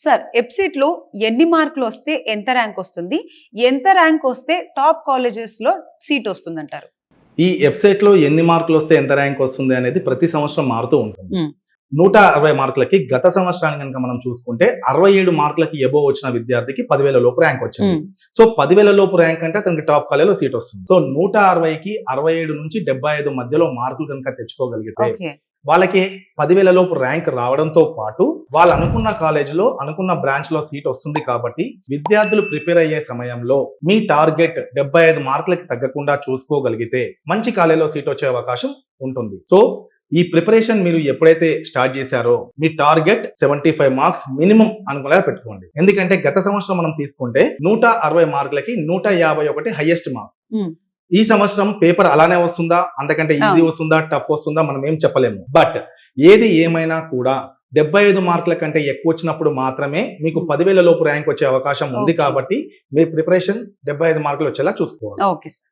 Sir ఎప్సిట్ లో ఎన్ని మార్కులు వస్తే ఎంత ర్యాంక్ వస్తుంది? ఎంత ర్యాంక్ వస్తే టాప్ కాలేజెస్ లో సీట్ వస్తుంది అంటారు? ఈ వెబ్సైట్ లో ఎన్ని మార్కులు వస్తే ఎంత ర్యాంక్ వస్తుంది అనేది ప్రతి సంవత్సరం మారుతూ ఉంటుంది. మ్మ్. 160 మార్కులకి గత సంవత్సరాన్ని కనుక మనం చూసుకుంటే 67 మార్కులకి ఎబో వచ్చిన విద్యార్థికి 10,000 లోపు ర్యాంక్ వచ్చింది. మ్మ్. సో 10,000 లోపు ర్యాంక్ అంటే అతనికి టాప్ కాలేజీలో సీట్ వస్తుంది. సో 160కి 67 నుంచి 75 మధ్యలో మార్కులు కనుక తెచ్చుకోగలిగితే ఓకే. వాళ్ళకి 10,000 లోపు ర్యాంక్ రావడంతో పాటు వాళ్ళు అనుకున్న కాలేజీలో అనుకున్న బ్రాంచ్ లో సీట్ వస్తుంది. కాబట్టి విద్యార్థులు ప్రిపేర్ అయ్యే సమయంలో మీ టార్గెట్ 75 మార్కులకి తగ్గకుండా చూసుకోగలిగితే మంచి కాలేజీలో సీట్ వచ్చే అవకాశం ఉంటుంది. సో ఈ ప్రిపరేషన్ మీరు ఎప్పుడైతే స్టార్ట్ చేశారో మీ టార్గెట్ 75 మార్క్స్ మినిమం అనుకునేలా పెట్టుకోండి. ఎందుకంటే గత సంవత్సరం మనం తీసుకుంటే 160 మార్కులకి 151 హైయెస్ట్ మార్క్. మ్మ్. ఈ సంవత్సరం పేపర్ అలానే వస్తుందా, అంతకంటే ఈజీ వస్తుందా, టఫ్ వస్తుందా మనం ఏం చెప్పలేము. బట్ ఏది ఏమైనా కూడా 75 మార్కుల కంటే ఎక్కువ వచ్చినప్పుడు మాత్రమే మీకు 10,000 లోపు ర్యాంక్ వచ్చే అవకాశం ఉంది. Okay. కాబట్టి మీ ప్రిపరేషన్ 75 మార్కులు వచ్చేలా చూసుకోవాలి. Okay sir.